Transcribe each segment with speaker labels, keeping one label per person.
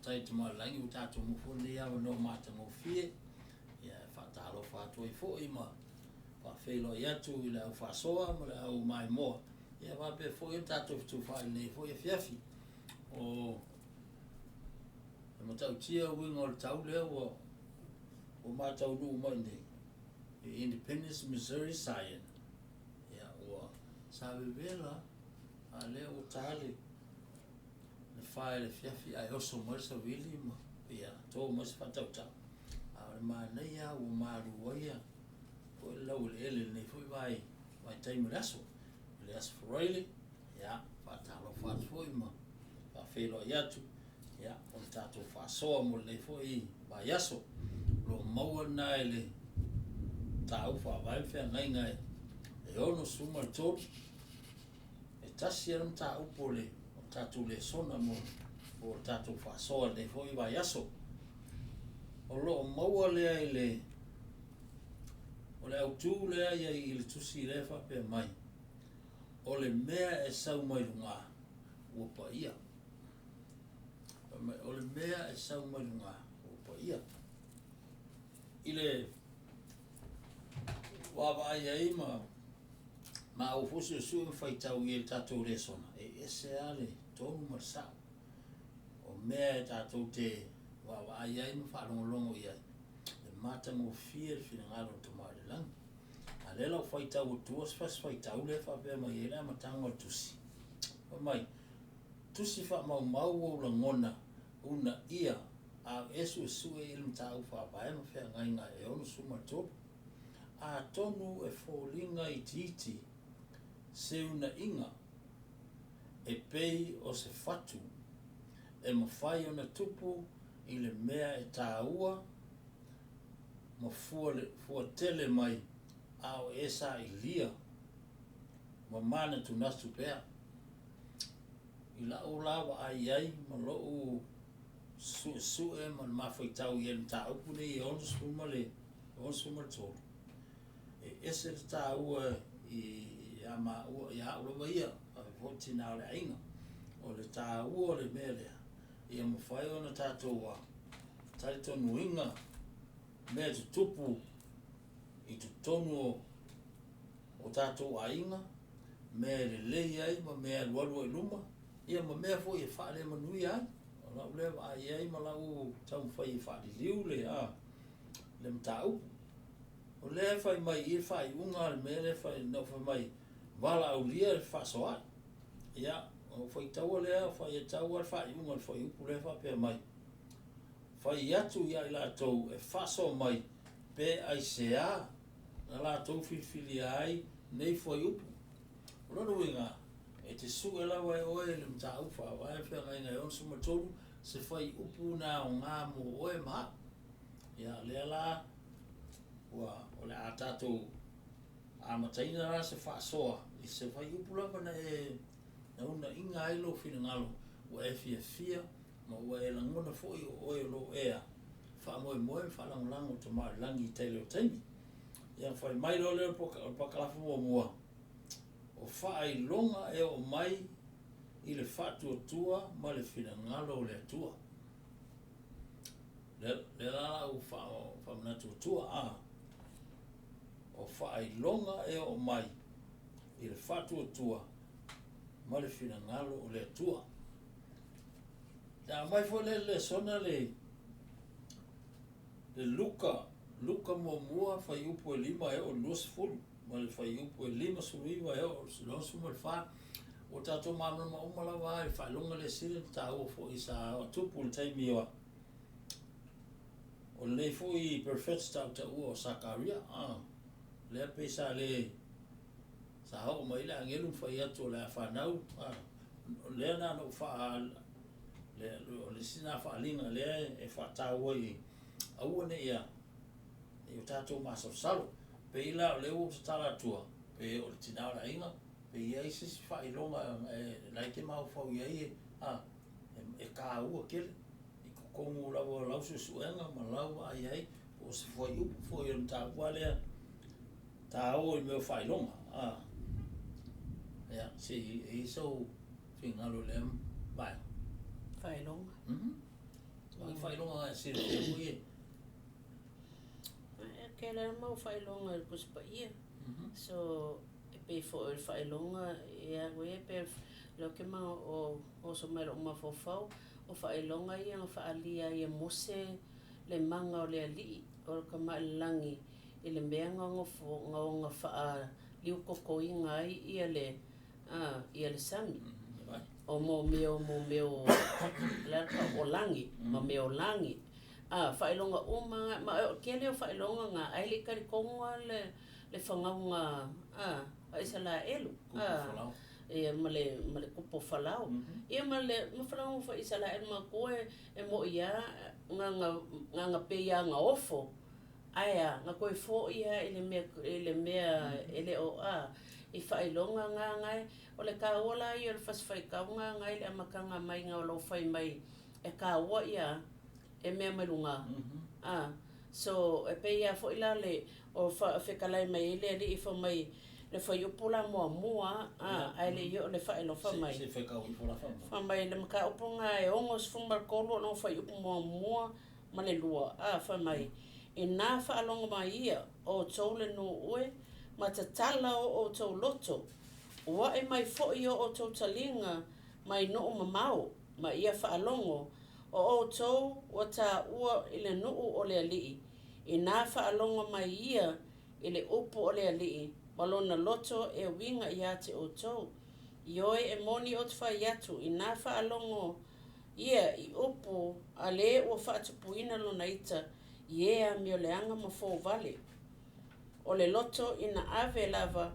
Speaker 1: tai te malangi o tātou mofone ia no mātango fie. Ia whātalo whātua I fo I ma. Whawhelo I atu I le au whasoa ma le au mai moa. Ia wape fo I tātou fitu whaile nei fo I fiafi. O matau tia winga o le tau lea o mātau nuu mai nei. Independence, Missouri Scion. Ia ua sawe vela a lea o tāle. Le whae le fiafi ai oso mai sa wili ma. Ia tō mai sa whatau tau. A le mānei a ua māru waia. Ko e lau le ele nei fui vai taimi raso. Le aso whareile. Ia whatalo whatu fui ma. Whawhelo I atu. Ia o le tātou whasoa mo le fui vai aso. Lo maua nai le tāu whawai whea ngai ngai. E ono suma le tōru. E tasi aram tāu po le tātou le sona mo o tātou whasoa le fui vai aso. O lo maua lea I le o le autu lea I le tusi le whapea mai. O le mea e sau mai runga ua pa ia. O le mea e sau mai runga ua pa ia. I le wawai ai ma au fusi o sui whaitau I le tātou le sona. E ese ale tonu marsau. O mea e tātou te wawai ai ma whalongolongo I ai. Le matango fia le whingalo te mai le lang. A le lau whaitau o tuas fas whaitau le whapea mai e la matango al tusi. O mai, tusi wha mau o la ngona una ia a esu sue ilm tau whawai ma whea ngai ngai e onu suma topu. A tonu e fōlinga I titi se una inga e pei o se fatu e mawhai ona tupu I le mea e tāua ma fua tele mai ao esa I lia ma mana tu nastu pea I la o lawa ai ma loo sue ma mawhaitau I en tāupu nei e onu suma le tōru e ese le tāua I ama ua I aulawa ia a voti nao le ainga o le tāua o le mea lea I a mawhai ona tātou a tari tonu inga mea tu tupu I tu tonu o tātou a inga mea le lei ai ma mea lualua I luma ia ma mea fo I whaale manui ai o lau lewa ai ma lau tau mwhai I whaale liu le a le mtau o le whai mai I whai unga le mea le whai nau whai mai wala au lia le whasoai ia o whai taua lea whai e taua le whai unga le whai upu le whapea mai whai atu ia I lātou e whaso mai pe ai sea na lātou whiwhili ai nei whai upu rono inga e te su e lawa e oe le mta ufa wai whea ngai ngai on suma tolu se whai upu na o ngā mo oe maha ia lea la ua o le a tātou a mataina ra se whaasoa I se whai upu lava na na una inga ailo whina ngalo ua e fia ma ua e langona fwoi o oe lo ea wha moe whalangolango te mai langi I teile o taimi ia whai mai lo leo pakalafu mua o whaai longa e o mai I le whatua tua ma le whina ngalo le tua le lala u whamanatua tua a o whaai longa e o mai I le whatua tua ma le whina ngalo o le tua da mai fo le sona le luka mua whai upu e lima e o luas fulu ma le whai upu e lima suluiwa e o suma le wha o tātou mamana ma umala wa e whailonga le sire ta o fo I sa o tupu le taimi wa o le fo I perfect tau ta ua o Sakaria le pesa le sa hao mai le angelu whai atu le a whanau le na no wha le sina whaalinga le e whatau I aua ne ia e o tātou masosalo pe ila o leo sa tala tua pe o le tinao la inga pe ia I sisi whailonga lai te mau whau iai e ka ua kele I kukongu lau susuenga ma lau ai o se whai upu whai o ta ua lea ta o I meo whailonga ia se I so whingalo lem bai
Speaker 2: Whailonga
Speaker 1: Mai whailonga e sira ui e.
Speaker 2: Ke la mau whailonga kus pa ia. So e pe fo e whailonga ia we pe lo ke mau o so mai lo mafofau o whailonga ia o whaalia ia mose le manga o le ali o ka maalangi i le mea ngangofo ngaonga wha liu koko i ngai ia le sami. O mo meo lalka o langi, ma meo langi. Whailonga umanga, ma ke leo whailonga ngā aile kari konga le whangaunga aisa la elu. E ma le kupo whalau. Ia ma whanau wha isa la elu ma koe e mo ia ngā pe ia ngā ofo. Aia, ngā koe fo ia ele mea ele o i whailonga ngā ngai. O le kāola i o le whaswhaikaunga ngai le amakanga mai ngā o lau whai mai e kāoa ia e mea marunga. So e pe ia fo ila le o whekalai mai ele i wha mai le whai upula mua ai le i o le whaelofa mai.
Speaker 1: Se whekau i whala wha.
Speaker 2: Wha mai le maka upunga e ongos whumarkolo no whai upu mua ma le lua. Wha mai i nā whaalonga mai ia o tau le no ue ma tatala o tau loto. Wa e mai fo'i o tau talinga mai nuu mamau ma ia whaalongo o tau wa tā ua i le nuu o le alii. I nā whaalongo mai ia i le upu o le alii malona loto e winga i ate o tau. Ioi e moni o te whai atu i nā whaalongo ia i upu a le ua whaatupuina lona ita ia mi o le anga ma fō vale. O le loto ina ave lava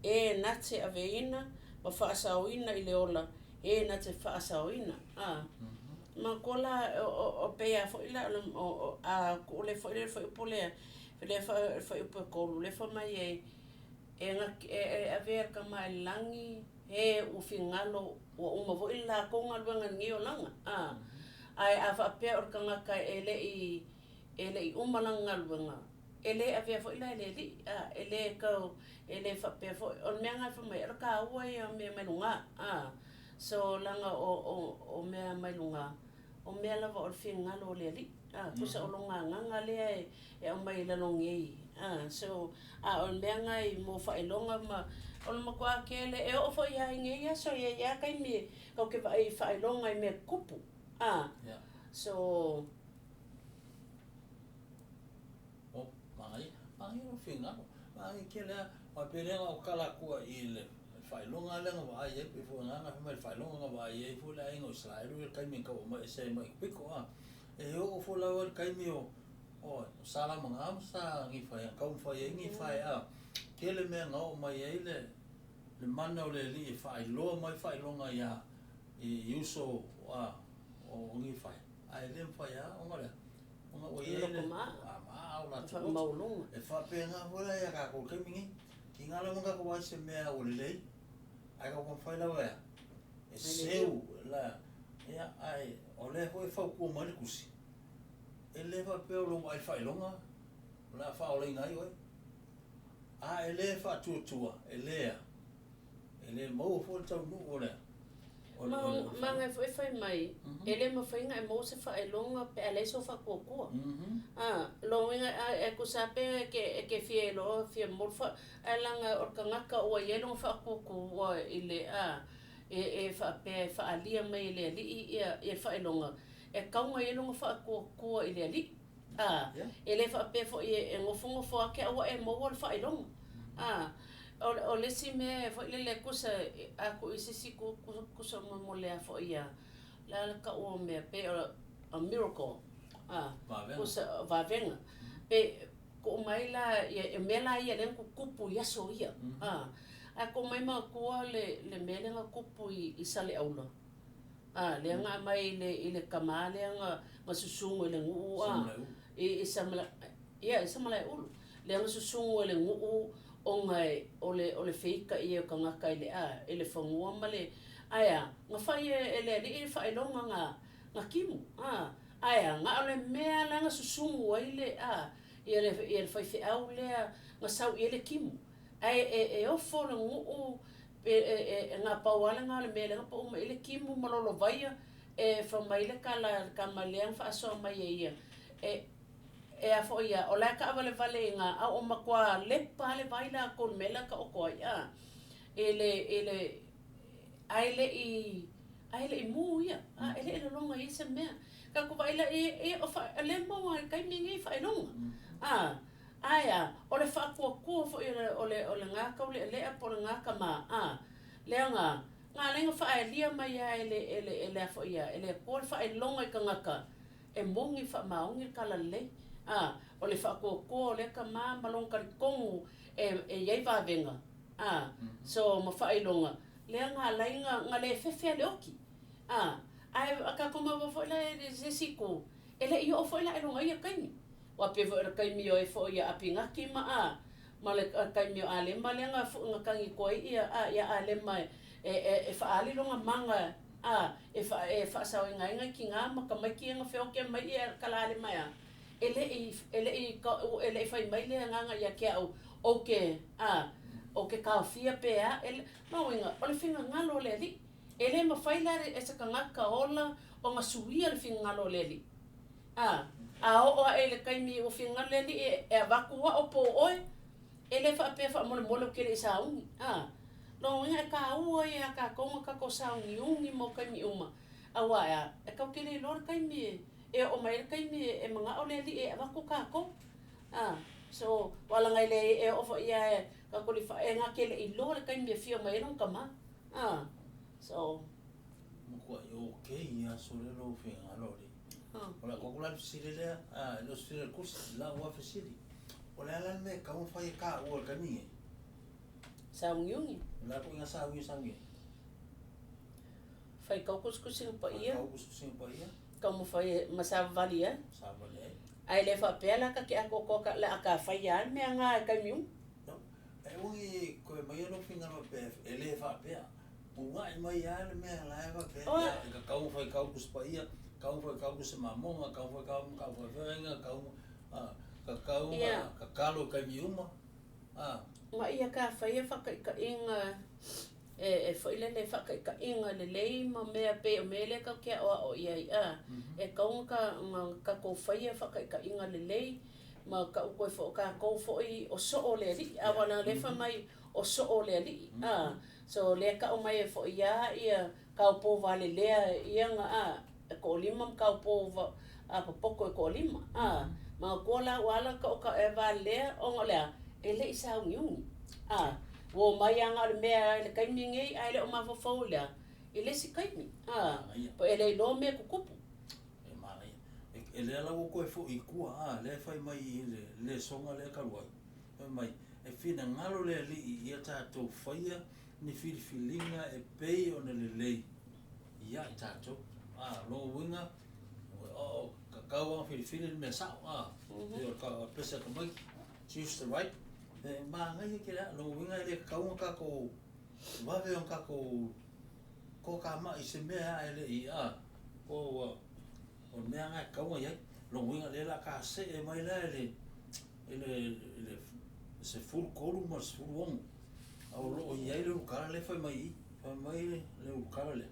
Speaker 2: e nate aveina ma whaasauina i le ola e nate whaasauina. Ma kola o pea fo ila o le fo ila fo upolea le fo upokolu le fo mai e avea ka mai langi e ufingalo o uma vo ila konga luanga ngio langa. Ai ava pea o ka ngaka ele i umalanga luanga. Ele avea fo ila ele kau ele fa pe fo o mea ngai fo mai ka ua ia mea melunga. So langa o mea melunga o mea lava o fingalo le ali. Kusa o longa nganga le e o mai lalongi. So o mea ngai mo whailonga ma o le makua kele e o fo ia ingeia so ia kai me kau ke whailonga i me kupu. So
Speaker 1: Mai o fingalo. Mai ke lea ma pelenga o kalakua i le whailonga lenga wa ai e pe fo nganga mai whailonga wa ai e fo la ingo Israelu e kai me ka o mai se mai piko e o fo la o kai me o sala manga sa ngi fai ka un fai ngi fai ke le me nga o mai ai le mana o le li whailo mai whailonga ia i uso o ngi fai ai le fai o ngale o ia le la
Speaker 2: fa maulunga
Speaker 1: e fa pe nga vola ya ka ko kemingi ki nga la mga ko se me a o le ai ka ko fa la wa e seu la ya ai o le foi fa ku mo le kusi e le fa pe o lo ai fa longa la fa o le ngai oi e le fa tu e le mo fo tau no o le
Speaker 2: Manga foi mai. Ele mo foi ngai mo se fa longa pe ale so fa ko. Longa e ko sape ke fielo fie mo fa alanga o kangaka o yelo fa ko wa ile e fa pe fa alia mai le ali e fa longa. E kaunga yelo fa ko ile ali. Ele fa pe fo e ngofungo fo ke o e mo fa longa. O le si me fo le kusa ako isisi kusa mo le fo ia la ka o me pe a miracle kusa va venga pe ko mai la e me la ia le kupu ia so ia ko mai ma ko le me le kupu I sale aula le nga mai le kamale nga susungu le ngu I samala ia samala ul le nga susungu le ngu o ngai o le feika I o ka ngaka I le whangua male aia nga whai ele whailonga nga kimu aia nga ole mea langa susungu ai le I le whai au lea nga sau I le kimu ai e ofo le nguu nga pauala nga le mea langa pa uma I le kimu malolo vaia fa mai le kamaleang fa aso mai ia a fo ia o la ka vale nga a o makwa le pale vai la kon mela ka o ko ia ele ai le i mu ia ele longa i se mea ka ko vai la o fa le mo kai mingi fa longa aya o le fa ko fo o le nga ka le a por nga ka ma le nga le fa lia mai ele fo ia ele ko fa longa ka ngaka e mongi fa maungi kala le o le fa ko le ka ma malong ka kongu yai va venga so ma fa longa le nga nga le fefe le oki ai aka ko ma fo la sesiko ele yo fo la longa ia kai wa pe vo kai mi o fo ia apinga ki ma le kai mi ale ma le nga fu nga kangi ko ia ale mai e fa ali longa manga e fa sa nga ki nga ma ka mai ki nga fe o ke mai kala ale mai ele fai mai le nga ia ke o ke ka fia pe ele no inga o le finga ngalo le li ele ma fai la e sa ka ola o nga suia le finga ngalo le li o ele kai mi o finga le li e vakua o po oi ele fa pe fa mo ke le sa ungi no inga ka ua ka konga ka ko sa ungi mo kai mi uma awa e ka ke le lor kai mi e o mai kai mi e manga o le li e vaku ka ko so wala ngai le e o fo ia ka ko li fa e nga ke le i lor kai mi fio mai no kama so
Speaker 1: mo ko okay ya so le lo finga lo li ola ko kula sile le lo sile kus la wa fasili ola la me ka mo fa ka o ka ni
Speaker 2: sa ungi
Speaker 1: la ko nga sa ungi sangi
Speaker 2: fai ka kuskusin pa ia ka mo fai masa valia
Speaker 1: sa vale
Speaker 2: ai le fa pela ka ke ko ka la ka fai ya me nga ka mi
Speaker 1: e ui ko mai no finga no pe ele fa pe o wa mai ya le me la va pe ka mo fai ka kus pa ia ka mo fai ka kus mamonga ka mo ka venga ka kalo ka mi uma
Speaker 2: ma ia ka fai fa ka inga foi le fa ka inga le ma me pe o mele ka ke o ia e ka ka ko fai fa ka inga le ma ka ko fo ka ko fo i o so o le li awana le fa mai o so o le li so le ka o mai fo ia ka po vale le ia nga ko lima ka po poko ko lima ma ko la wala ka e vale o ngole ele isa ungi wo mai anga le mea le kai mingi ai le o ma fo la ele si kai mi po ele lo me kukupu
Speaker 1: mai ele ala ko fo i ku le fai mai le songa le ka wa mai e fina ngalo le li ia ta to faia ni filinga e pei o le ia ta to lo winga o ka wa filin me sa te ka pesa ka mai choose the right ma ngai ke la lo winga le ka ko va ve on ka ko ka ma i se mea ele o mea nga ka ya lo winga le la ka se e mai la ele se full kolu mas full wong au lo ia le ka le fai mai le ka le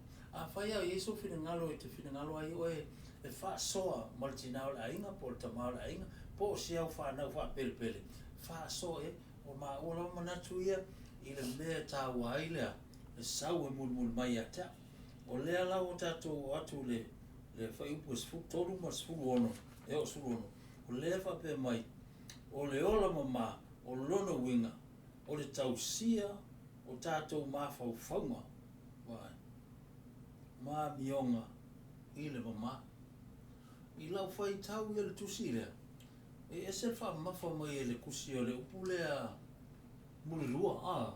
Speaker 1: fai ya yeso fina ngalo te fina ngalo ai o e fa soa martinal ainga portamal ainga po se au fa na fa pele fa so o ma o lo mana tuia i le mea ta wai le sau e mul mai ata o le ala o tato atu le fai upus fu tolu mas fu ono o su ono o le fa pe mai o le ola mama o lono winga o le tausia o tato ma faunga vai ma mionga i le mama i lau fai tau i le tusi le e se fa ma fa mai le kusi o le upule a mulilua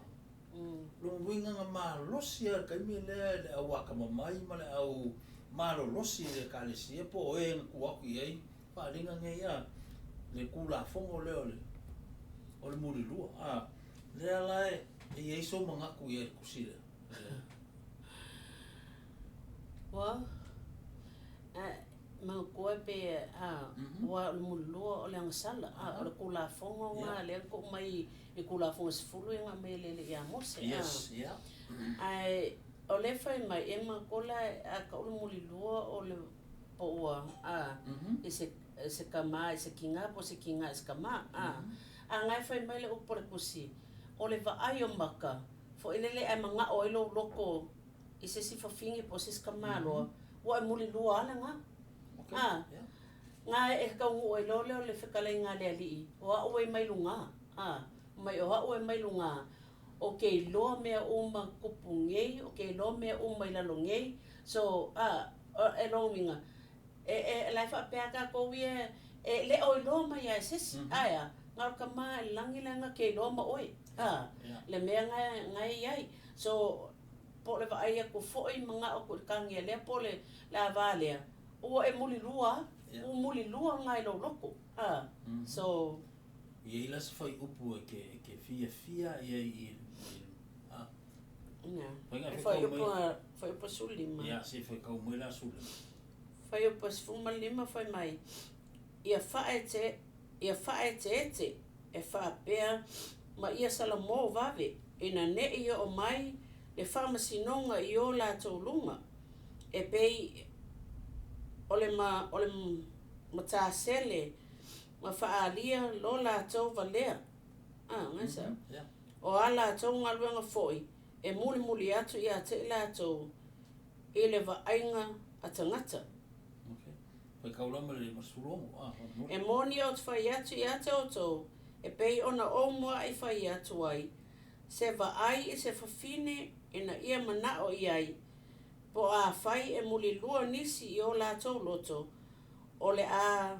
Speaker 1: lo winga nga ma losia ka mi le awaka mamai ma le au ma lo losi le kalisia po e ku aku ai pa linga nge ia le kula fongo le o le mulilua le ala e iso manga ku ia kusi le
Speaker 2: wa ma ko pe wa mulilua o le sala o le kula fongo nga le ko mai e kula fongo se fulu nga mele le ia mose
Speaker 1: yes yeah
Speaker 2: ai o le fai mai e makola a ka ulu muli lua o le po ua se kama se kinga po se kinga se kama a ngai fai mai le upo le kusi o le vaai o maka fo ilele ai manga o ilo loko i se si fafingi po se kama loa ua e muli lua ala nga nga e ka ngu o ilo le whekalai ngā le ali o a ue mai lunga mai o a ue mai lunga o ke loa mea uma kupu ngei o ke loa mea uma i lalo ngei so e longinga e lai wha pēa ka kou e le o i loa mai ai sesi aia ngā ka maa e langi langa ke loa ma oi le mea ngai iai so po le vaai aku fo'i mga o ku kangi e lea po le la valea ua e muli lua u muli lua ngai lo loko so
Speaker 1: ia ila se fai upu ke fia ia
Speaker 2: fai upu sulima
Speaker 1: ia se fai kau moe la sulima
Speaker 2: fai upu sfuma lima fai mai ia fae te e faa pea ma ia salamo vave ina ne ia o mai le whamasinonga i o la tōlunga e pei ole matasele ma whaalia lo la tō valea ngasa o ala tō ngaluenga foi e muli atu ia te la tō i le vaainga a tangata
Speaker 1: Pai kaulama le masurongo
Speaker 2: e moni o te whai atu i ate o tō e pei ona o mua ai whai atu ai se vaai i se whawhine ina ia mana o iai po a whai e muli lua nisi i o la tō loto o le a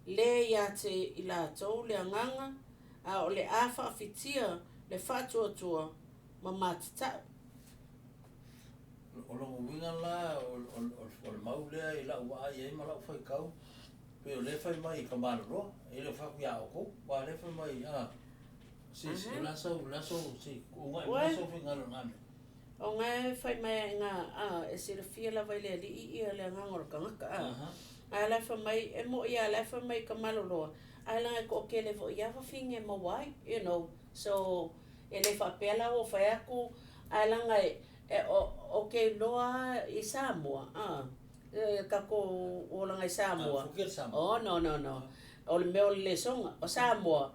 Speaker 2: le ia te i la tō le anganga a o le a whaafitia le whatuatua ma matatau
Speaker 1: o longo winga la o le mau lea i lau waa i ma lau whai kau pe o le whai mai i ka mararo e le whaku ia oko wa le whai mai si lasau si unga i lasau whingalo ngame
Speaker 2: o ngai whai mai ngā e sira fia la vai le li i le ngangoro ka ngaka a la whai mai e mo ia la whai mai ka maloloa a la ngai ko ke le vo ia whawhinge ma wai you know so e le whapela o whai aku a la ngai o ke loa i Samoa ka ko o la ngai Samoa no o le meo le songa o Samoa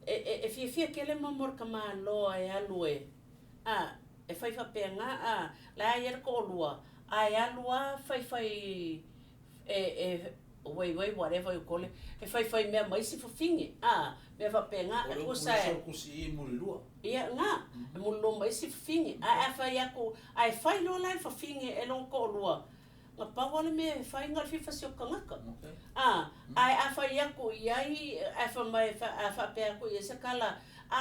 Speaker 2: e fia ke le mamor ka ma loa e alue e fai whapenga la ia ko lua ai alua fai wait whatever you call it e fai mea mai si whawhinge me whapenga e kusai
Speaker 1: kusi i muli lua
Speaker 2: ia nga e muli lua mai si whawhinge a fai aku ai fai loa lai whawhinge e long ko lua nga pawale me fai ngar fifa si o kangaka ai a fai aku iai a fai mai a whapea aku i se kala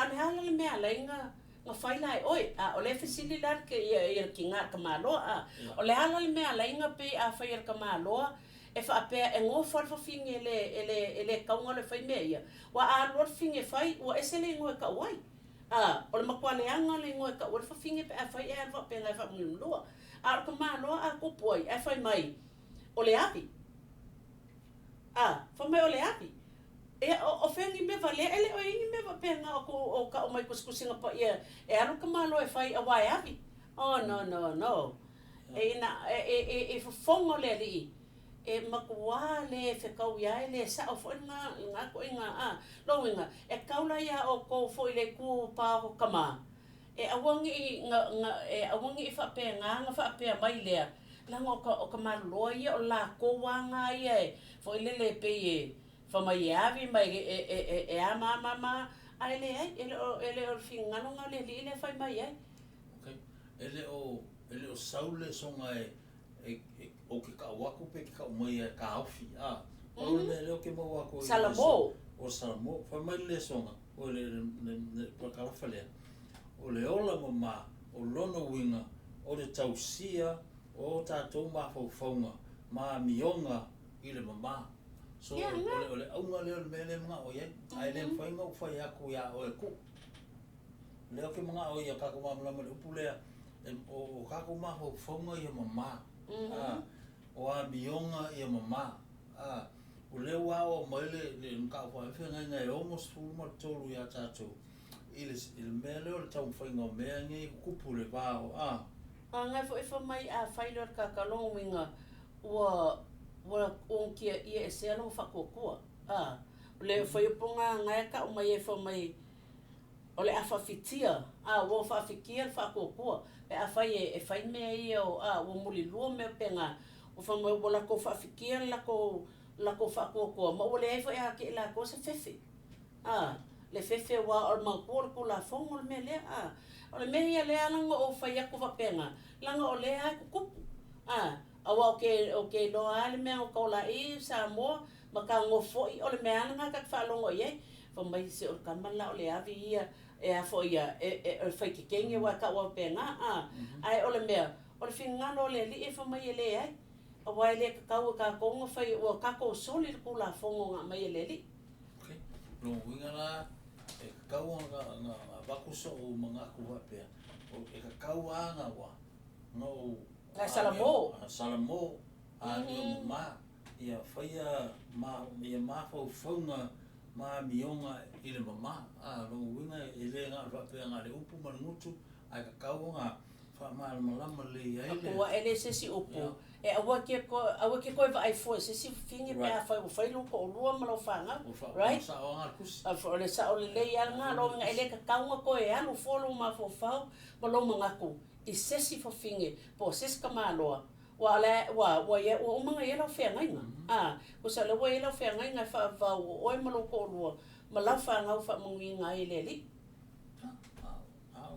Speaker 2: ne hala le mea lainga nga fai lai oi o le facilidad ke ia ki ngā kamaloa o le hala le mea lainga pe a fai ar kamaloa e whaapea e ngō whalwhawhinge ele kaunga le whai mea ia wa a lor whinge whai wa ese le ngō e ka wai o le makualeanga le ngō e ka ua whawhinge pe a whai e alwa pe ngai whamulumlua a o kamaloa a kupuai e whai mai o le api whai mai o le api e o whengi me vale ele o ingi me vapenga o ka o mai kuskusinga pa ia e aro kamaloa e whai a wai api no e ina e whafongo le li e makua le whekau ia le sa o fo ngā ko inga loinga e kaula ia o ko fo i le ku pa o kama e awangi i whapenga nga whapea mai lea langa o kamaloa ia o la ko wanga ia fo i le pe whamai avi mai e a mama ai le ai ele o fingano nga le li le whai mai ai
Speaker 1: ele o saule songa o ke ka waku pe ke ka mai ka aufi o le le o ke mo wako
Speaker 2: salamo
Speaker 1: o salamo whamai le songa o le pakala whalea o le ola mama o lono winga o le tausia o tātou mawhauwhaunga ma mionga i le mama so ole aunga le mele mga o ye ai le whainga o whai aku ia o e ku leo ke mga o ia kako mamlama le upulea o kako mawhauwhaunga i a mama o a mionga i a mama o leo o maile le nka o whaewhenga ngai almost full ma tolu ia tātou i le mele o le tau whainga o mea ngai kupu le vāo
Speaker 2: Ngai fo ifa mai a whailor kakalongo winga ua kia ia e se along whakokua. Le whaiupunga ngai ka umai e mai o le awhawhitia. Ua whawhikia le whakokua. Pe a whai e whai mea ia o ua muli lua mea penga. O whamai ua lako whawhikia lako whakokua. Ma ua le eifo e hake i lako sa whewhi. Le whewhi wa o mangkua le kula whongo le mea lea. O le mea ia lea langa o whai aku whapenga. Langa o lea ai kukupu. Awa o ke loa le mea o kaula i sa moa. Ma ka ngofoi o le mea langa kak whalongo iei. Whamai se o kamala o le avi ia. E a fo ia e whai ki kengi wa ka ua penga. Ai o le mea. O le whingano le li e whamai e le ai. A wai le kakau ka konga whai ua kako soli le kula whongo ngā mai e le li.
Speaker 1: Lo winga la e kakau nga bakuso o mga kuwa pia. O e kakau anga wa. No
Speaker 2: Salamo.
Speaker 1: Salamo. Ia ma. Ia whaia ma whaunga ma mionga i le mama. Lo winga e le ngā whapea ngā le upu marangutu. Ai kakau nga whamala malama le ia ele.
Speaker 2: Akua ele sesi upu. E awa ke koe wa ai foi sesi fingi pe a whai loko o lua malo whanga. Right?
Speaker 1: Sa o ngā kusi.
Speaker 2: O le sa o le lei ala ngā lo nga ele kakau nga koe e anu folo ma fofau. Ma lo mangaku. I sesi fo fingi. Po sesi kamaloa. Wa umanga ia lau whengainga. Ko sa le wa ia lau whengainga whaavau oi malo ko lua. Ma lau whangau whamungi ngā i le li.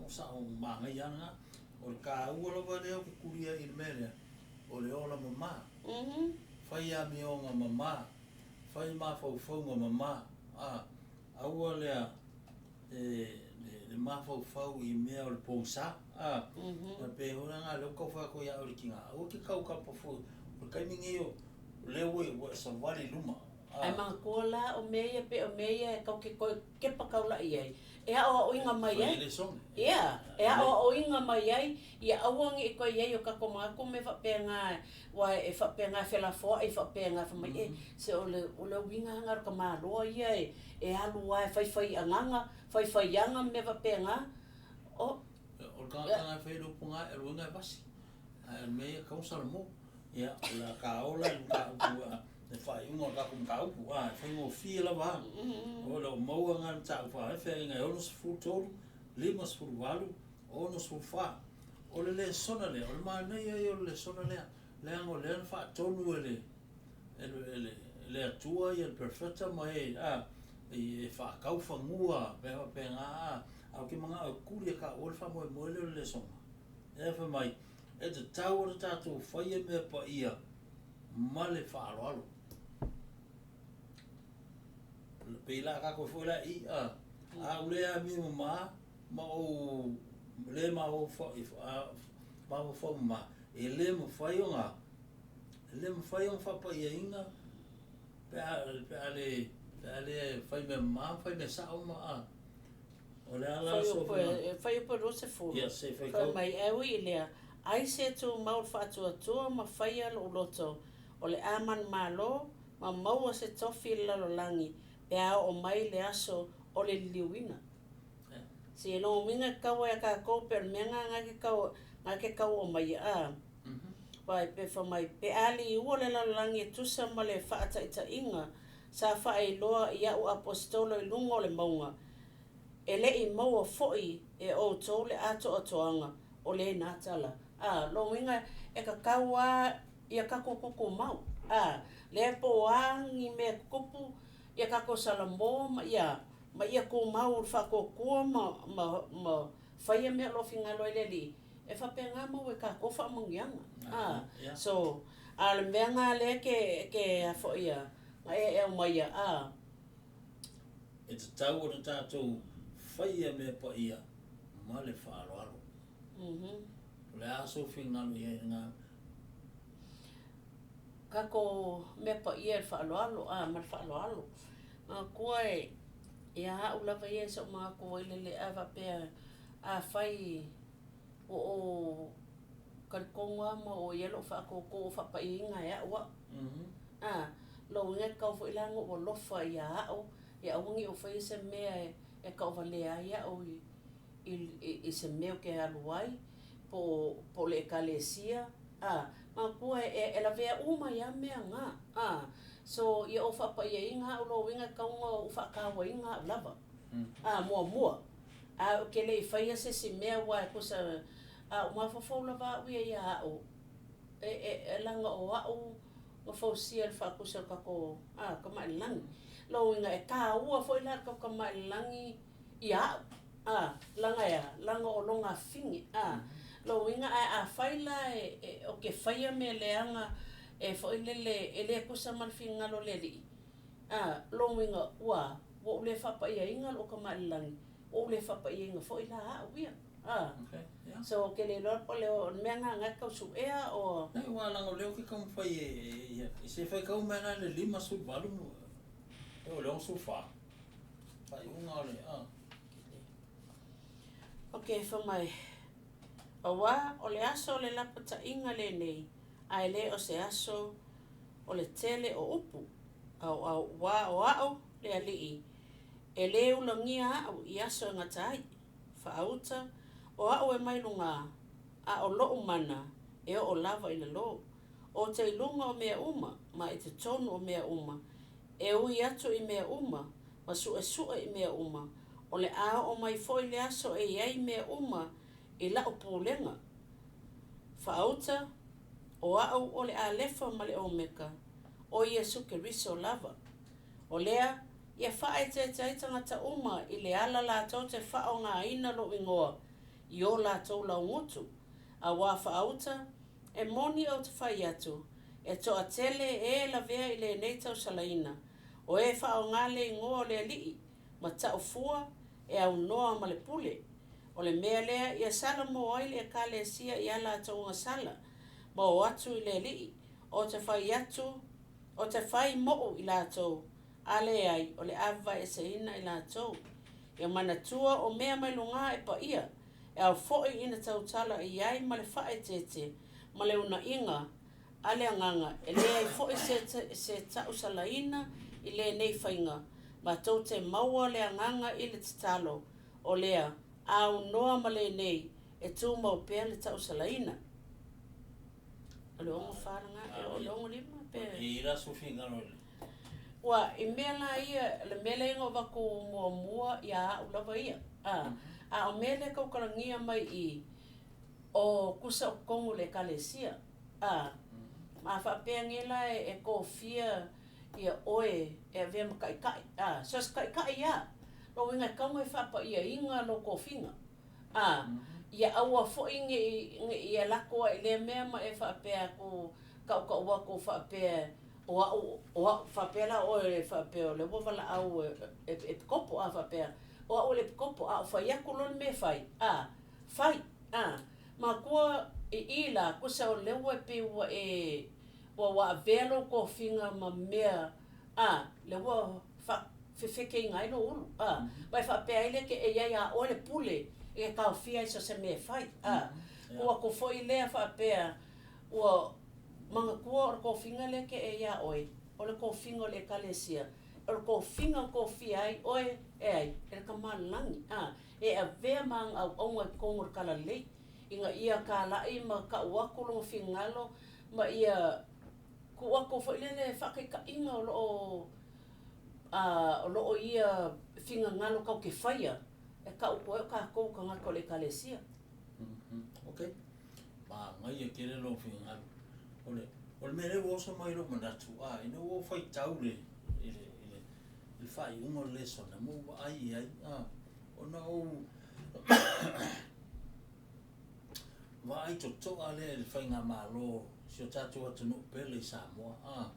Speaker 1: Sa o mga iana nga. O le ka ua lawa leo kukuria i le mele. O le ola mama. Whai a mionga mama. Whai ma whauwhaunga mama. Aua lea le ma whauwhau i mea o le pōsa. Na pēhora ngā leo kau whako ia o le kinga. Aua ke kau ka pafu. O kaimingi o leo e sa wari luma.
Speaker 2: Ai mga kua la o mea pe o mea kau ke koe kepa kaula i ai. E a o inga mai ai. Ia, e a o inga mai ai. Ia awangi i koe iei o kako mako me whapenga. Wai e whapenga whelafoa e whapenga whamai. Se o le winga hanga ka māloa iei. E alu ai whai anganga. Whai anga me whapenga.
Speaker 1: O kanga whairupunga e ruinga e basi. Mea kau salamo. Ia, la ka ola luka upua. E whai unga kako mga upu. Whai ngō whia la wā. O leo maua ngā tāu whai. Whai ngai ono sa furu tolu. Lima sa furu walu. Ono sa furu wha. O le sona lea. O le maa nei ai o le sona lea. Lea ngō lea na wha tonu e le atua i le perfecta mai. E wha kau whangua. Pe ngā. Au ki mga au kuri ka o le wha moe leo le sona. E wha mai. E te tau o le tātou whai e mea pa ia. Ma le wha alo alo. Pela ka ko foi la I a ulea mi ma o le ma o fo ma o fo ma e le mo fai nga fa pa ia inga pe ale fai me ma fai me sa o ma o le ala so
Speaker 2: fai po ro se fo
Speaker 1: yes se fai ko
Speaker 2: mai e wi le ai se tu mau fa tu ma fai alo loto o le aman malo ma mau se tofi la lo langi e a o mai le aso o le liuina. Si no minga kawa e ka ko per menga nga ke kau o mai a. Pai pe fa mai pe ali o le langi tu sa male fa ita inga sa fa e loa ia o apostolo i lungo le maunga. E le i maua foi e o to le ato atoanga o le natala. Lo minga e ka kawa ia ka kuku mau. Le po angi me kupu ia kako salamo ma ia ko mau fa ko ma fai me lo finga lo le e fa penga mo e ka ko fa mungianga so al menga le ke a fo ia e mai
Speaker 1: e te tau o tātou fai me pa ia ma le fa alo alo le aso finga lo ia nga
Speaker 2: kako me pa ia fa alo ma fa alo koe ia ula vai so ma ko le ava pe a fai o kalkonga mo o yelo fa ko fa pa inga ya wa lo nge ka fo ilango o lo fa ya o ya ungi o fai se me e ka va le ya o i se me ke aluai po le ekalesia ma kua e la vea uma ia mea ngā so ia o whapaiainga o lo winga kaunga o whakawainga lava mua ke le i whaia se mea wai kusa uma whawhau lava uia ia au e langa o au nga fausia le whakusa kako kamai langi lo winga e ka ua fo ila kamai langi ia langa o longa fingi lo winga a faila o ke faia me leanga e fo ele kusa mal finga lo leli lo winga wa wo le fa pa ia inga lo kamai langi o le fa pa ia fo ila wia so ke le lo po le menga nga ka su ea o
Speaker 1: nei wa langa leo ke kam fai e se fai ka umana le lima su balu o le su fa fai unga le
Speaker 2: okay for my awa o le aso le lapata inga le nei ai le o se aso o le tele o upu au wa le ali e le ulangia au i aso ngatai fa auta o au e mai lunga o lo mana e o lava i le lo o te lunga o mea uma ma e te tonu o mea uma e ui atu i mea uma ma su i mea uma o le o mai foi le aso e iai mea uma i la o pōlenga whaauta o au o le lefa ma le omeka o Iesu ke riso lava o lea ia whae te tangata uma i le ala la tau te whao ngā ina lo ingoa i o la tau lau ngutu a wā whaauta e moni au te whai atu e toa tele e la vea i le neitau salaina o e whao ngā le ingoa le alii ma tau fua e au noa ma le pule o le mea lea ia sala mo ai le ka le sia i ala tau ngā sala ma o atu i le alii o te whai atu o te whai mo'u i la tau ale ai o le ava e se ina i la tau ia manatua o mea mai lunga e pa ia e au fo'i ina tautala i ai ma le whae tete ma le una inga ale anganga e le ai fo'i se tau salaina i le nei whainga ma tau te maua le anganga i le tatalo o lea au noa ma le nei e tu mau pēr le tau salaina o le ongo wharanga e o le ongo lima pēr
Speaker 1: i rasu finga lo
Speaker 2: wa i mea la ia le mele ingo wako mua ia au lava ia o mele kau kalangia mai i o kusa o kongu le kalesia ma whapea ngela e kofia ia oe e vea makaikai so as kaikai ia lo winga kaunga e whapa ia inga lo kofinga ia aua fo inge ia lakoa i le mea ma e whapea ko kau wako whapea o whapela o e whapea le wawala au e kopo a whapea o le kopo a whai ako lon me whai ma kua i ila kusa o lewa pe wa velo ko finga ma mea lewa fefeke ngai no ulu vai whapea ile ke e ia o le pule e kau fia iso se me whai kua ko foi lea whapea ua manga kua o ko finga le ke e ia oi o le ko finga le kalesia o ko finga ko fia ai oi e ka malangi e a vea mang au onga kongor kala lei inga ia ka lai ma ka wako lo fingalo ma ia ku wako foi le ka inga o lo ia finga ngalo ka ke faia e ka ko ka ngako le kalesia
Speaker 1: okay ma ngai ke le lo finga o le mele wo so mai lo manatu ina wo fai tau le il fai uno le sona mo ai ona o vai to ale il fai nga malo si o tatu atu no pele Samoa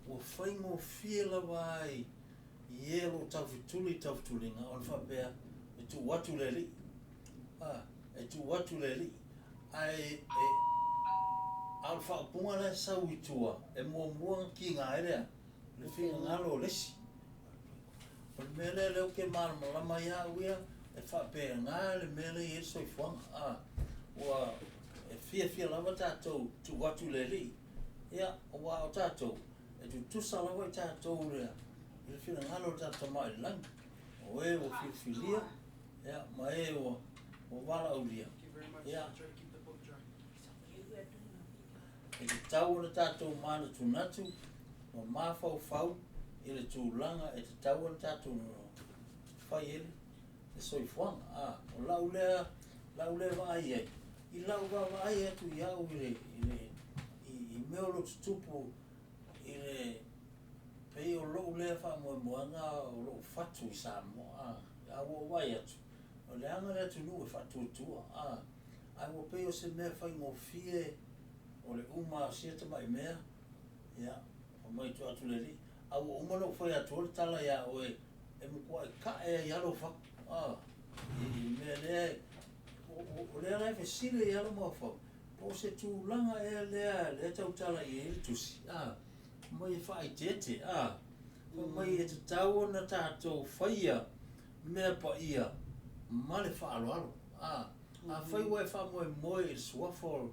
Speaker 1: o fai mo fiela vai yelo tafutulinga on fa bea tu watu leli tu watu leli ai alfa punga la sauitua e mo ki nga ere le finga ngalo lesi o mele le ke mal la maya wia e fa pe nga le mele e so fo wa e fia la tato tu watu leli ya wa tato e tu sala wa tato le le finga ngalo tato mai lang o filia ya mai o wala ulia ya e te tau na tātou mana tunatu, ma mawhau i le tūlanga e te tau na tātou whai ele, e soifuanga, o lau lea wa ai ai. I lau wa ai atu i au i meolo tutupu i le pei o lou lea wha moanga o lou fatu i Samoa, a o wai atu. O le anga le atu nu e fatu tua, ai o pei o se mea whai ngō fie o le uma sieta mai mea, ia, o mai tu atu le li. Au o uma no whai atu o le tala ia o e mukua e ka e ialo whak, i mea lea, o lea lai whesile ialo mua whau. Po se tūlanga e lea tau tala i e tusi, mai e whai tete, mai e te tau na tātou whaia mea pa ia, ma le whaaloalo, a whai wai wha moe i suafo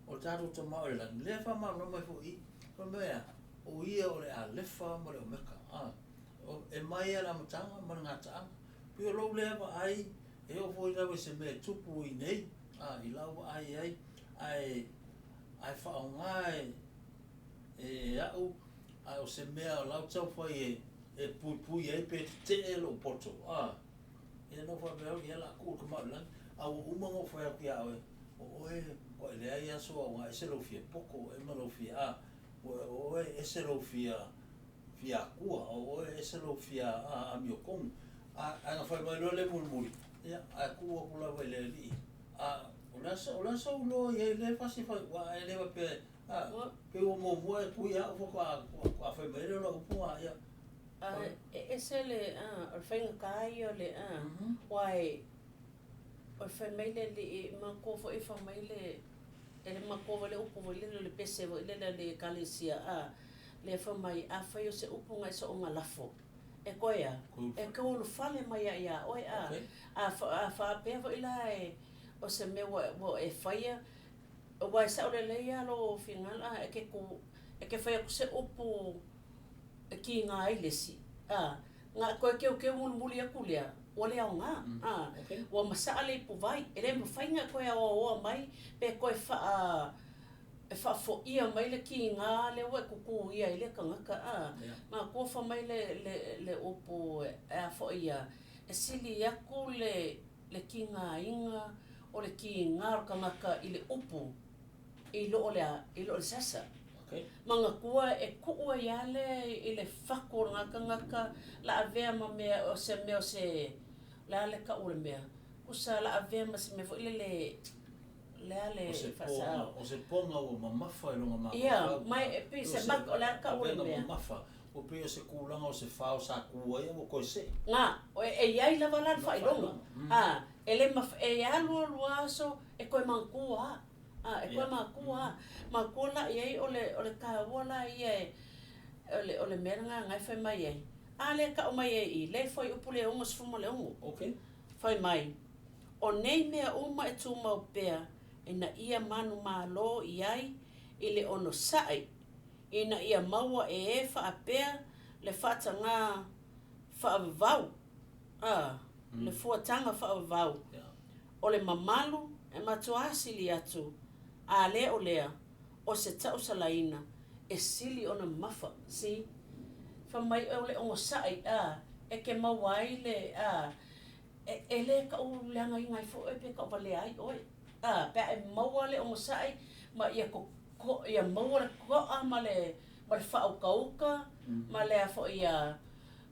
Speaker 1: o tātou ta mau e lang, lea wha mau na mai fo i, pa mea, o ia o le a lefa ma le o meka, e mai ala matanga, ma ngā taanga, pio lou lea wa ai, e o fo i lawe se mea tupu i nei, i lau wa ai, ai whaonga e au, ai o se mea lau tau whai e pui e pe te e lo poto, e no wha mea i ala kūr ka mau lang, au umango whai au ki au e, o e, ko e lea ia soa o e se lo fia poko, e ma lo fia, o e se lo fia kua, o e se lo fia a mio kongu, a nga whai mai lo le mulmuri, a kua kula wai le li, o lasa ulo i e le fasi whai, wa e lewa pe, pe o mo mua e kui a upo a whai mai le lo upua, ia.
Speaker 2: E se le, o whainga kai o le, wai, o whai mai le mako fo e whai mai le, e le mako le upo le pese le kalesia, le whai mai a whai o se upo ngai so o ngā lafo. E koia, e kaulu whale mai ia, oi a wha fo ila e, o se me wo e whaia, wai sa o le leia lo whingala, e ke whaia ko se upo, ki ngā ailesi, ngā koe keo muli aku lea, o lea o ngā, wa masaa le ipu vai, e le mawhainga koe a oa mai, pe koe wha fo ia mai le ki ngā le wa kuku ia i le kangaka, ngā kua wha mai le upu e a fo ia, e sili aku le ki ngā inga, o le ki ngā kangaka i le upu, i lo le sasa. Manga kua e kuua iale i le whako ngaka la avea ma mea o se la le ka ule mea. Kusa la avea ma se me vo ile le whasao.
Speaker 1: O se ponga o mamafa i longa maka.
Speaker 2: Ia, mai e pi se maka o la ka ule mea.
Speaker 1: O pe o se kulanga o se whao sa kua ia o koe se.
Speaker 2: Ngā, e iai lava la wha i longa. E alua luaso e koe mangkua. E koe makua la iei o le kaua la iei o le mera ngai whai mai iei. Le ka o mai iei, le whai upu le ongo sifuma le ongo. Whai mai. O nei mea uma e tū mau pēr, e na ia manu malo iai i le ono sai, i na ia maua e wha a pēr, le whata ngā wha a vau. Le fuatanga wha a vau. O le mamalu e matuasili atu. A lea o lea, o se tau salaina, e sili ona mafa, si? Whamai o le ongo sai, e ke mawai le, e le ka o leanga i ngai fo, e pe ka o wale ai, oi. Pe e maua le ongo sai, ma ia maua le koa, ma le whao kauka, ma le a fo ia,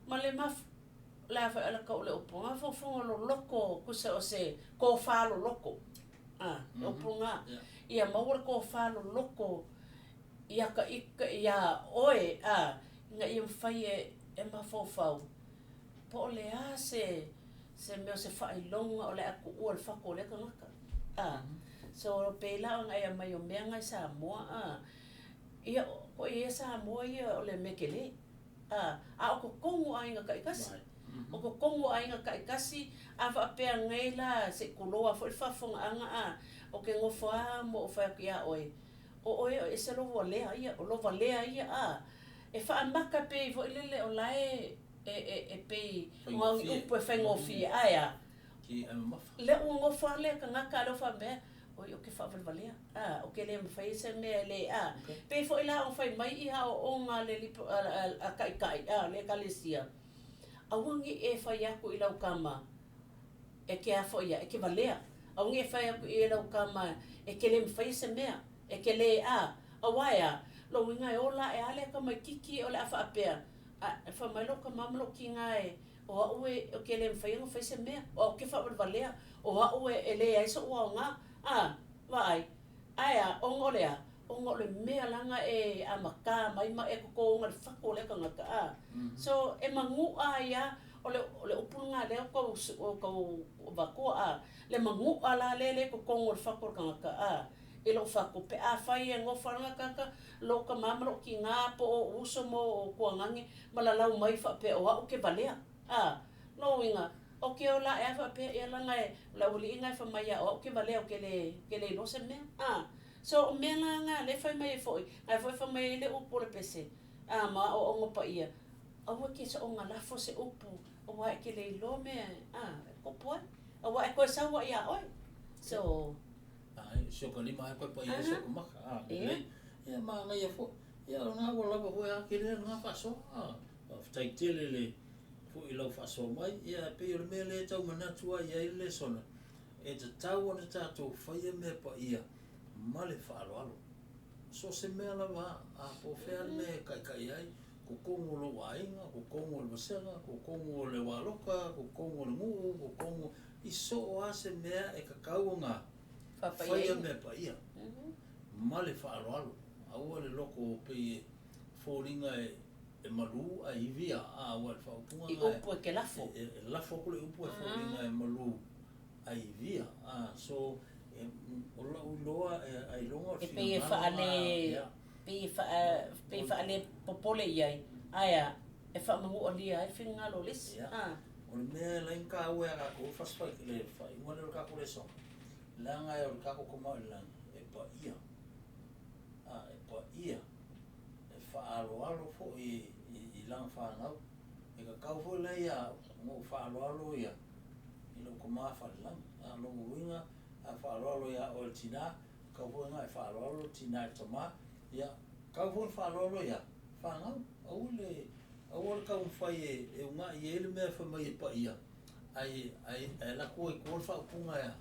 Speaker 2: ma le maf, le a fo ala ka o le upo, ma fo lo loko, kusa o se, ko whalo loko. Upo ngā. Ia maura ko whalo loko ia ka ika ia oe nga ia mwhai e mawhauwhau. Po o le se meo se whailonga o le aku ua le whako o le kangaka. So pēla o ngai a mai o mea ngai Samoa. Ia o ia Samoa ia o le mekele. O ko kongo a inga kaikasi. O ko kongo a inga kaikasi a whaapea ngai la se kuloa fo le whafonga anga o ke ngofa mo o whai kia oe. O oe e se lovo lea ia, o lova lea ia e wha maka pe vo ilele o lae e pe ngang upo e whai ngofi aia.
Speaker 1: Ki e mafa.
Speaker 2: Le o ngofa lea ka ngaka alo wha mea, oi o ke whawalwalea. O ke le mwhai se mea le Pe fo ila o whai mai iha o ngā le lipo a kai, le kalesia. Awangi e whai aku i lau kama e ke a fo ia, e ke walea. Awangi e whai aku i lau kama e ke le mwhai se mea, e ke le awaia. Lo winga e ola e ale ka mai kiki o le a whaapea. E wha mai lo ka mamalo ki ngai o hau o ke le mwhai se mea, o ke whawalwalea, o hau e le aiso ua o ngā. Vai. Aia, o ngole mea langa e amaka mai ma e koko ngal whako le ka ngaka. So, e mangu ia, o le upulunga leo kau wakoa le mangu la le koko ngal whako ka ngaka. E lo whako pe whai e ngofanga kaka, lo ka mamalo ki ngā po o uso mo o kuangangi, malalau mai whape o hau ke valea. No winga. O ke o la e awha pe e langa e la uli inga e whamaya o ke valea o ke le no se mea. So o mea nga le whai mai e foi. Ngai foi whamaya le upo le pese. Ma o ongo pa ia. Awa ke sa o ngā lafo se upu. Awa e ke le lo mea. Kopua. Awa e koe sawa ia oi. So.
Speaker 1: So ka lima e koe pa ia so kumaka. Ia maa ngai e foi. Ia o ngā wala pa hoi a ke le ngā whaso. Tai tele le. I lau whaso mai, ia pe o mea le tau manatua ia i le sona. E te tau ana tātou whaia mea pa ia, ma le whaaloalo. So se mea lawa a po whea me kai ai, ko kongo lo wainga, ko kongo le masenga, ko kongo le waloka, ko kongo le nguu, ko kongo... I so o a se mea e kakau ngā whaia mea pa ia, ma le whaaloalo. Aua le loko pe e whoringa e malu a ivia wal whaupunga
Speaker 2: I upu e ke lafo.
Speaker 1: E lafo kule upu e whaupunga e malu a ivia. So, o lau loa e longa
Speaker 2: e pe e whaale popole iai. Aia, e whaamamu o lia e whinga lo lesi.
Speaker 1: O le mea lain ka ue a kako, whaspai ki le whai, ngone o kako le so. Langa e o kako komau e lang, e pa ia. E pa ia. E whaaloalo fo i lang whanau. E ka kau fo lei a ngō whaaloalo ia. I lau ko maa whalang. Longo winga, a whaaloalo ia o le tina. Kau fo ngā e whaaloalo tina e tama. Ia, kau fo whaaloalo ia. Whanau. Au le kau mwhai e unga i ele mea whamai e pa ia. Ai la koe kōr whaupunga ia.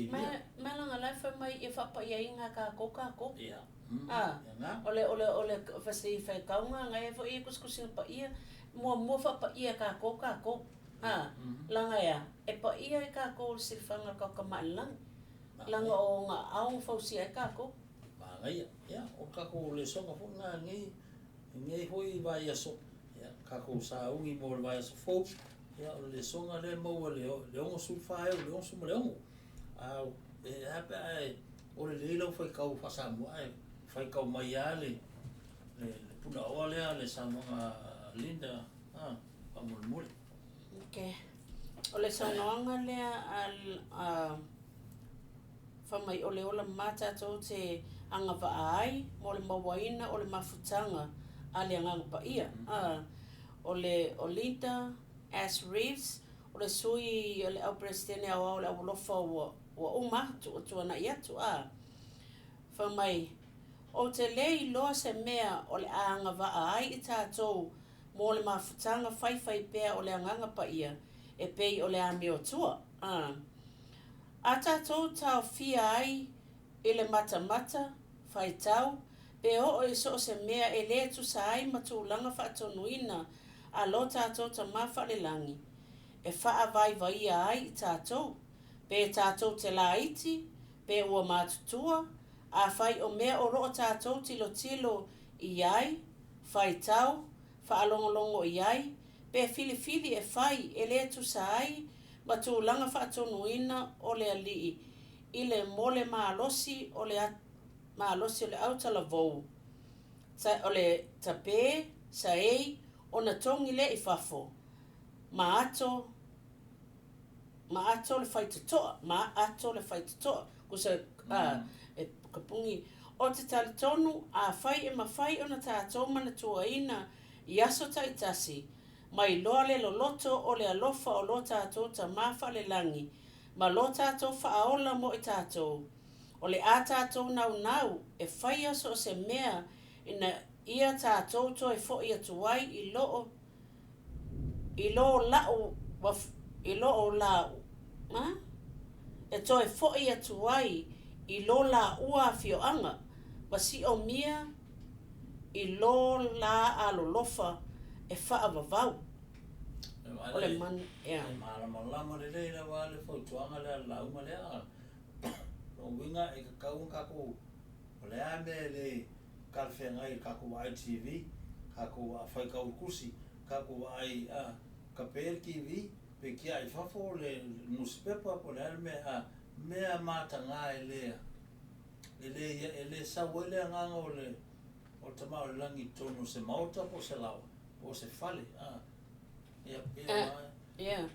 Speaker 2: Mea langa lai whamai e whapa ia inga kako.
Speaker 1: Ia.
Speaker 2: Ole fasi fai kaunga ngai fo i kuskusinga pa ia mua fa ia kako langa ia e pa ia e kako silfanga ka kamalang langa o nga au fo si e kako
Speaker 1: ngai ia o kako le songa fo nga ngai hoi vai aso ia kako sa ungi mo vai aso fo ia o le songa le mo le o su fai le o su mo le o e apa o le lo foi kau fa sa mo fai kau mai ale le puna ole ale sa mga linda pamulmul.
Speaker 2: Okay. Ole sa noanga le famai ole ola mata to te anga vaai mo le mawaina ole mafutanga ale anga pa ia. Ole Olinda Ash Reeves ole sui ole au presidente au ole au lofa wa uma tu ana ia tu famai o te lei loa se mea o le anga vaai I tātou mo le mafutanga whai pēa o le anganga pa ia e pei o le ame o tua. A tātou tau fia ai I le mata whai tau pe o so se mea e le tu sa ai matulanga whaatonuina a lo tātou ta mawha le langi. E wha vai ai I tātou pe tātou te laiti pe ua mātutua a whai o mea o roa tātou tilo I ai, whai tau, whaalongolongo I ai, pe fili e whai e le tu sa ai, ma tū langa whaatonuina o le alii, I le mole maalosi o le autala vou. O le tapē, sa ei, o na tongi le I whafo. Ma ato le whaitotoa, kusa e kapungi. O te tali tonu, a whai e mawhai o na tātou mana tuaina I aso taitasi, mai loa le loloto o le alofa o lo tātou ta mawha le langi, ma lo tātou whaaola mo I tātou. O le a tātou nau, e whai aso o se mea, ina ia tātou to e fo ia tuai i loo lau, i loo lau, e to e fo ia tuai i lo la ua fioanga, wasi o mia i lo la alolofa e wha avavau. O le man, ea.
Speaker 1: E malama le leila wa le fautuanga le lauma le a. No winga e kakau kako. O le ame le kalwhenga i kako wa ITV, kako wa whaikau kusi, kako wa ai Kapel TV, pe kia i whafo le newspaper po le alme a mea matanga e lea. E le sawele nganga o tamau le langi tono se mauta po se lawa, po se fale.
Speaker 2: Yeah.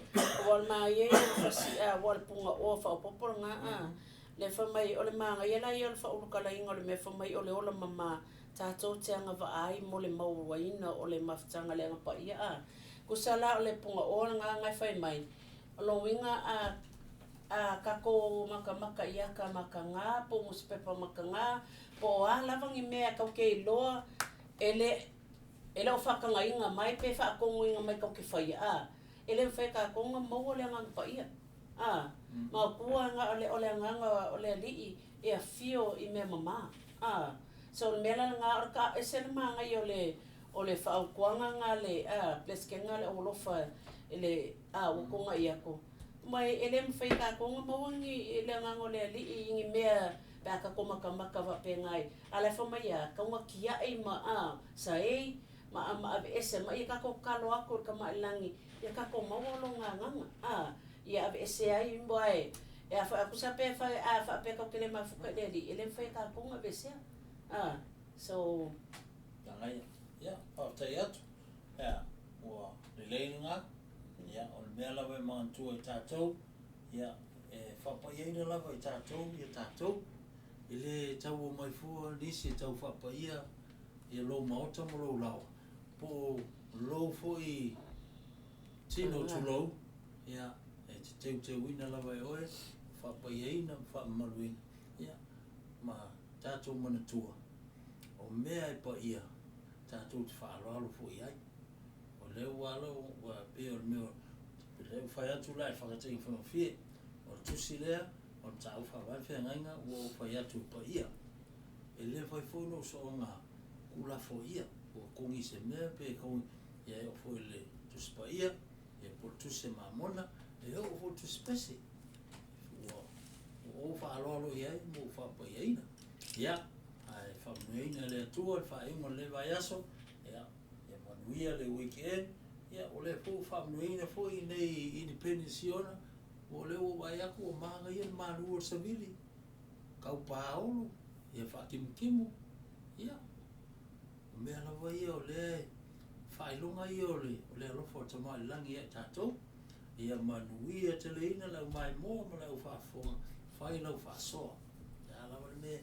Speaker 2: Wal ma ye fasi wal punga o fa popol nga le fa mai o le manga ye la ye fa o kala inga le me fa mai o le ola mama tatou te anga va ai mo le mau waina o le maftanga le nga pa ia kusala o le punga o nga ngai fai mai o lo winga kako maka ia ka maka nga po muspepa maka nga po lavangi mea kau ke loa ele o whakanga inga mai pe whakongo inga mai kau ke whai ele wheka konga mau le anga pa ia ma kua nga ole nganga ole lii e a fio i me mama so mela nga ka esel manga i ole whaukuanga nga le pleskenga le olofa ele ukonga i ako mai ele mwhaika konga mawangi ele nganga ole lii ingi mea paka komaka wa pengai ala whamai kaunga kia ei sa ei ma ave ese ma i kako kalo ako ka mailangi ia kako mawalo nganga ia ave ese ai mboe ia fa aku sa pe fa pe ka kele mafuka deli ele fa ka ko nga bese so
Speaker 1: tangai ya o te atu ya o lelinga ya o mela we man tu tatou ya fa pa ye le lava tatou ya tatou ele tau mai fu disi tau fa pa ia e lo mauta mo lo lao po lo foi tino tu lo ya te wina lava e oe fa pa ye na fa maluin ya ma tatou mana tua o mea e pa ia tatou te fa alo foi ai o le walo wa pe o meu le fa ya tu lai fa te fa fie o tu silea o tau fa va fe nganga o fa ya tu pa ia ele foi no so nga kula fo ia o kongi se me pe ko ia o foi le tu spa ia e por tu se mamona e o fo tu spesi o fa alo ia mo fa pa ia ia ai fa meina le tu fa i mo le vai aso ia e manuia le weekend ia o le fo fa meina fo i nei independence ona o le o vai ako manga ia manu o savili kau paolo ia fa kimu ia me ala vai o le fa ilonga ia o le lo fo tama langi ia tato ia manuia te leina la mai mo ma la fa fo fai lo fa so ya la me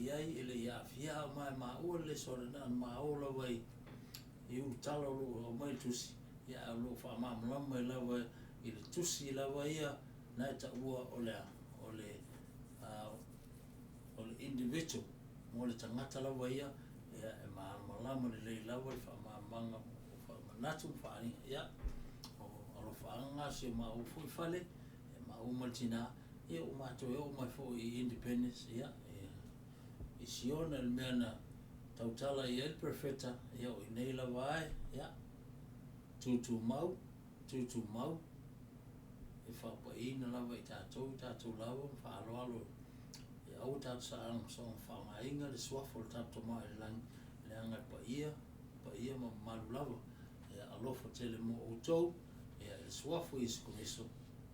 Speaker 1: ia ele ia fia mai ma o le so na ma o la vai i u talo lo mai tusi ya lo fa ma mai la vai i le tusi la vai ia na ta ua o le individual mo le tangata la vai ia e ma lama le la vai fa ma manga fa manatu fa ni ia o lo fa nga se ma o fu fale e ma o maltina e o ma to o ma fo independence ia e siona el mena tautala i el perfetta ia o nei la vai ia tutu mau e fa pa ina la vai tatou lava fa alo e au tatu sa ang so fa mainga le swafo tatu mai lang le anga pa ia ma malu lava e alo fa tele mo o tou e swafo is komiso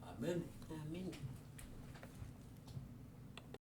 Speaker 1: amen